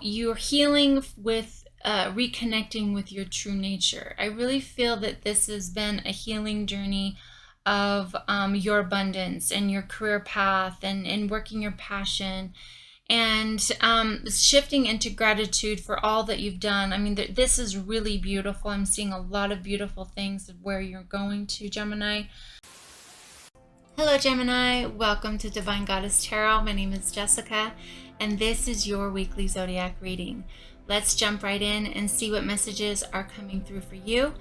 you're healing with reconnecting with your true nature. I really feel that this has been a healing journey of your abundance and your career path and working your passion and shifting into gratitude for all that you've done. I mean, this is really beautiful. I'm seeing a lot of beautiful things of where you're going to, Gemini. Hello, Gemini. Welcome to Divine Goddess Tarot. My name is Jessica, and this is your weekly Zodiac reading. Let's jump right in and see what messages are coming through for you,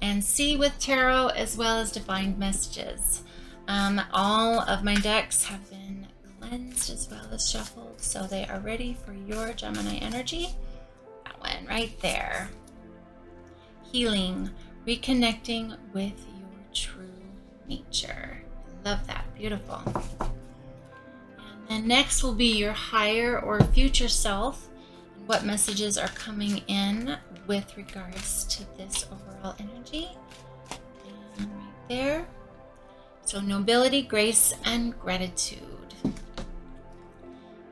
and see with tarot as well as divine messages. All of my decks have been cleansed as well as shuffled, so they are ready for your Gemini energy. That one right there. Healing, reconnecting with your true nature. Love that. Beautiful. And then next will be your higher or future self, and what messages are coming in with regards to this overall energy. And right there. So nobility, grace, and gratitude.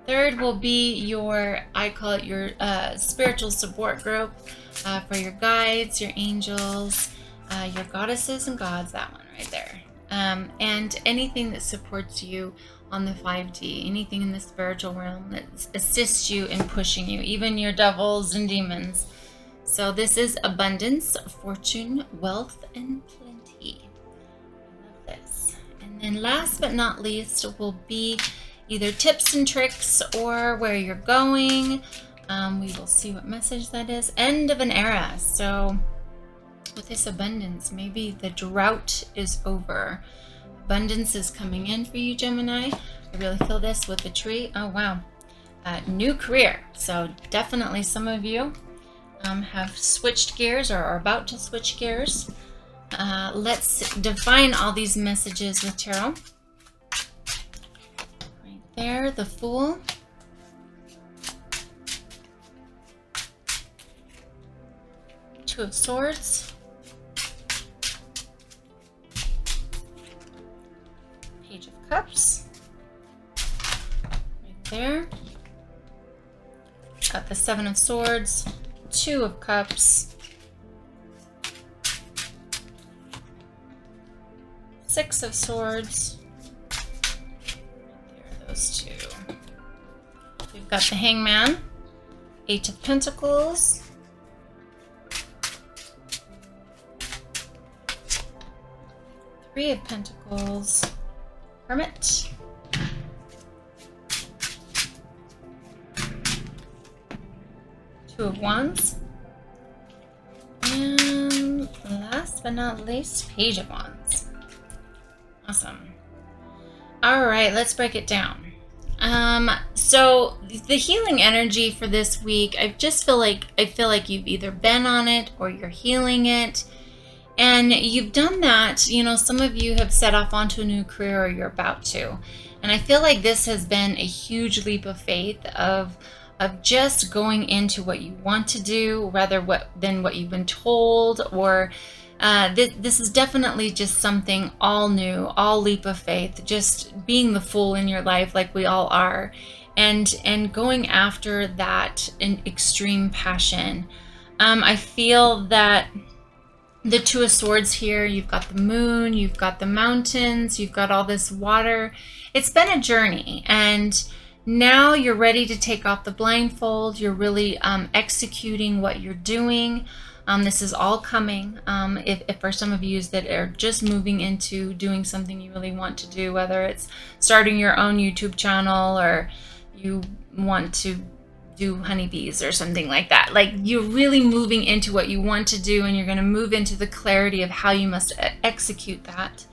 Third will be your, I call it your spiritual support group for your guides, your angels, your goddesses and gods, that one right there. And anything that supports you on the 5D, anything in the spiritual realm that assists you in pushing you, even your devils and demons. So this is abundance, fortune, wealth, and plenty. I love this. And then last but not least will be either tips and tricks or where you're going. We will see what message that is. End of an era. So with this abundance, maybe the drought is over. Abundance is coming in for you, Gemini. I really feel this with the tree. Oh, wow. New career. So definitely some of you have switched gears or are about to switch gears. Let's define all these messages with tarot. Right there, the Fool. Two of Swords. Page of Cups. Right there. Got the Seven of Swords. Two of Cups. Six of Swords. There are those two. We've got the Hangman. Eight of Pentacles. Three of Pentacles. Hermit. Two of Wands. And last but not least, Page of Wands. Awesome. All right, let's break it down. So the healing energy for this week, I feel like you've either been on it or you're healing it. And you've done that, you know, some of you have set off onto a new career or you're about to. And I feel like this has been a huge leap of faith of just going into what you want to do rather than what you've been told, or this is definitely just something all new, all leap of faith, just being the fool in your life like we all are, and going after that in extreme passion. I feel that the Two of Swords here, you've got the moon, you've got the mountains, you've got all this water. It's been a journey, and now you're ready to take off the blindfold. You're really executing what you're doing. This is all coming. If for some of you that are just moving into doing something you really want to do, whether it's starting your own YouTube channel or you want to do honeybees or something like that. Like, you're really moving into what you want to do, and you're going to move into the clarity of how you must execute that.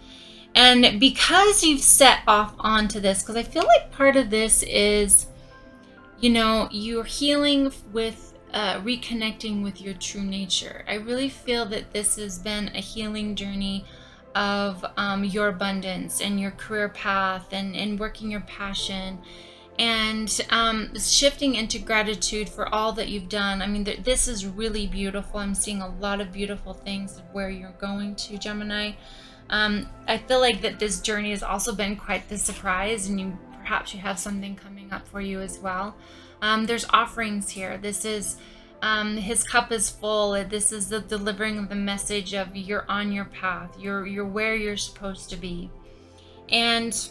And because you've set off onto this, because I feel like part of this is, you know, you're healing with reconnecting with your true nature. I really feel that this has been a healing journey of your abundance and your career path and working your passion, and shifting into gratitude for all that you've done. I mean, this is really beautiful. I'm seeing a lot of beautiful things of where you're going to, Gemini. I feel like that this journey has also been quite the surprise, and perhaps you have something coming up for you as well. There's offerings here. This is his cup is full. This is the delivering of the message of you're on your path. You're where you're supposed to be. And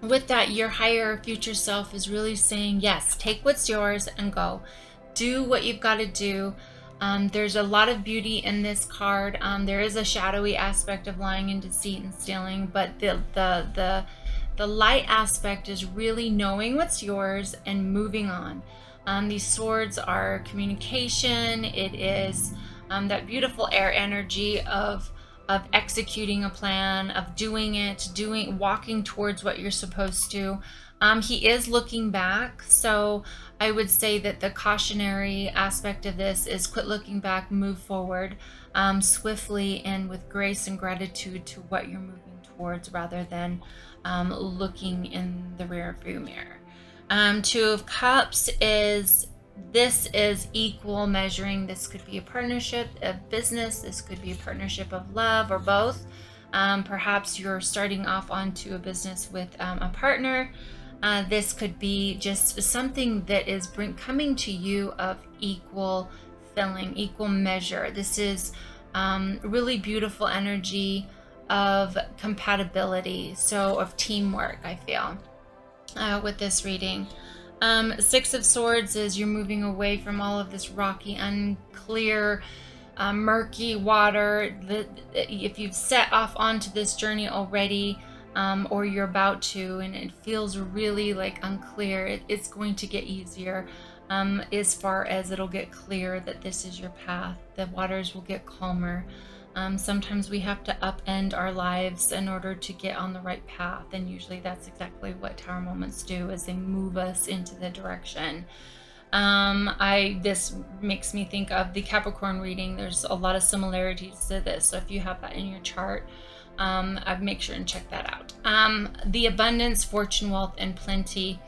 with that, your higher future self is really saying, yes, take what's yours and go. Do what you've got to do. There's a lot of beauty in this card. There is a shadowy aspect of lying and deceit and stealing, but the light aspect is really knowing what's yours and moving on. These swords are communication. It is that beautiful air energy of executing a plan, of doing it, walking towards what you're supposed to. He is looking back, so I would say that the cautionary aspect of this is quit looking back, move forward swiftly and with grace and gratitude to what you're moving towards, rather than looking in the rear view mirror. Two of Cups is equal measuring. This could be a partnership of business. This could be a partnership of love, or both. Perhaps you're starting off onto a business with a partner. This could be just something that is coming to you of equal filling, equal measure. This is really beautiful energy of compatibility, so of teamwork, I feel, with this reading. Six of Swords is you're moving away from all of this rocky, unclear, murky water. If you've set off onto this journey already, or you're about to, and it feels really like unclear, it's going to get easier as far as it'll get clear that this is your path. The waters will get calmer. Sometimes we have to upend our lives in order to get on the right path, and usually that's exactly what Tower Moments do, is they move us into the direction. This makes me think of the Capricorn reading. There's a lot of similarities to this, so if you have that in your chart, I'd make sure and check that out. The abundance, fortune, wealth, and plenty.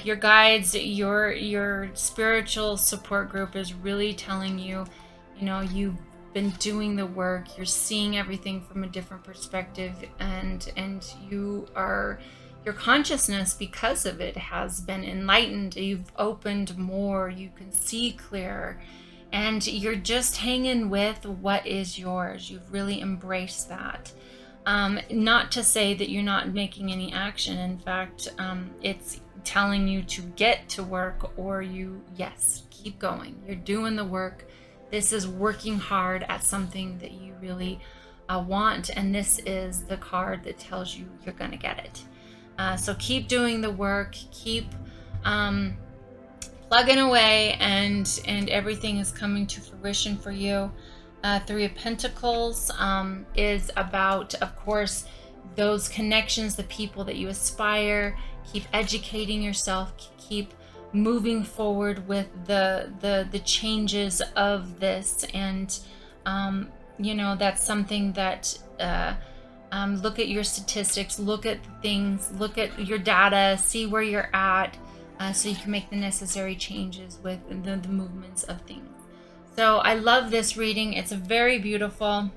Your guides, your spiritual support group is really telling you, you've been doing the work, you're seeing everything from a different perspective, and your consciousness, because of it, has been enlightened. You've opened more, you can see clearer, and you're just hanging with what is yours. You've really embraced that. Not to say that you're not making any action. In fact, it's telling you to get to work, or keep going. You're doing the work. This is working hard at something that you really want, and this is the card that tells you you're going to get it. So keep doing the work, keep plugging away, and everything is coming to fruition for you. Three of Pentacles is about, of course, those connections, the people that you aspire. Keep educating yourself, keep moving forward with the changes of this, and that's something that look at your statistics, look at things, look at your data, see where you're at, so you can make the necessary changes with the movements of things. So I love this reading. It's very beautiful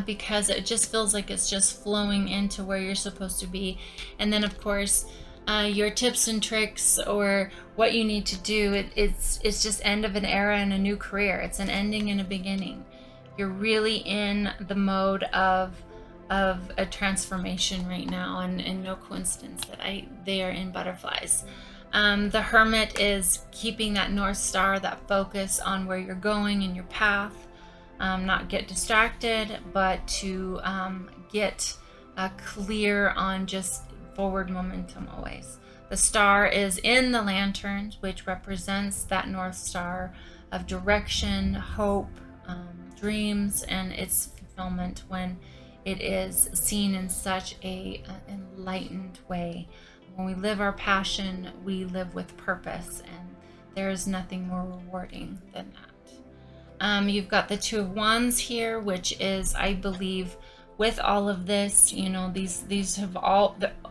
because it just feels like it's just flowing into where you're supposed to be. And then, of course, your tips and tricks, or what you need to do, it's just end of an era and a new career. It's an ending and a beginning. You're really in the mode of a transformation right now, and no coincidence that they are in butterflies. The Hermit is keeping that North Star, that focus on where you're going in your path. Not get distracted, but to get clear on just forward momentum always. The star is in the lanterns, which represents that North Star of direction, hope, dreams, and its fulfillment when it is seen in such an enlightened way. When we live our passion, we live with purpose, and there is nothing more rewarding than that. You've got the Two of Wands here, which is, I believe, with all of this, these have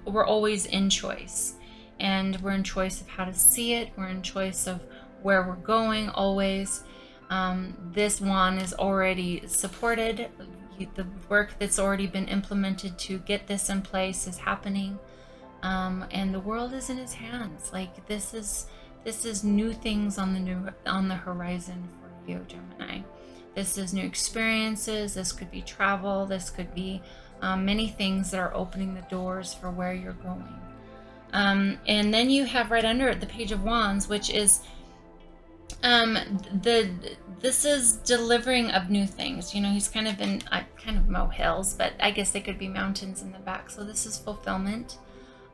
we're always in choice, and we're in choice of how to see it. We're in choice of where we're going always. This wand is already supported. The work that's already been implemented to get this in place is happening. And the world is in his hands. Like this is This is new things on the horizon for you, Gemini. This is new experiences. This could be travel. This could be many things that are opening the doors for where you're going. And then you have right under it the Page of Wands, which is this is delivering of new things. You know, he's kind of in kind of molehills, but I guess they could be mountains in the back. So this is fulfillment.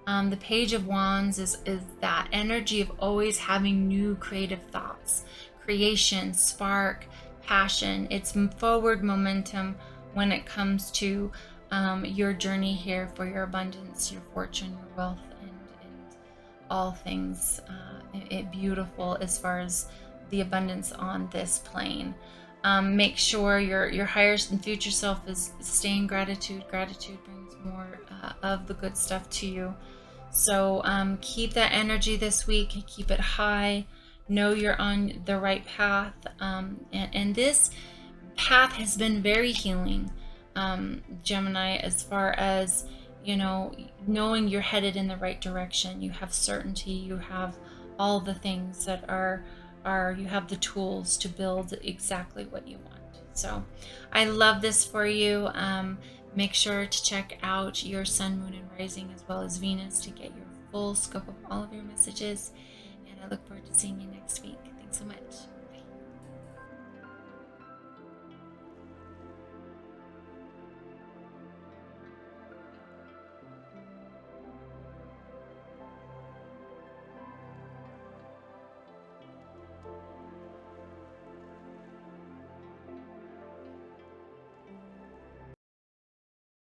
The Page of Wands is that energy of always having new creative thoughts, creation, spark, passion. It's forward momentum when it comes to your journey here for your abundance, your fortune, your wealth, and all things beautiful as far as the abundance on this plane. Make sure your higher and future self is staying gratitude. Gratitude brings more of the good stuff to you. So keep that energy this week. Keep it high. Know you're on the right path. And this path has been very healing, Gemini, as far as, you know, knowing you're headed in the right direction. You have certainty. You have all the things that are you have the tools to build exactly what you want. So I love this for you. Make sure to check out your sun, moon, and rising, as well as Venus, to get your full scope of all of your messages. And I look forward to seeing you next week. Thanks so much.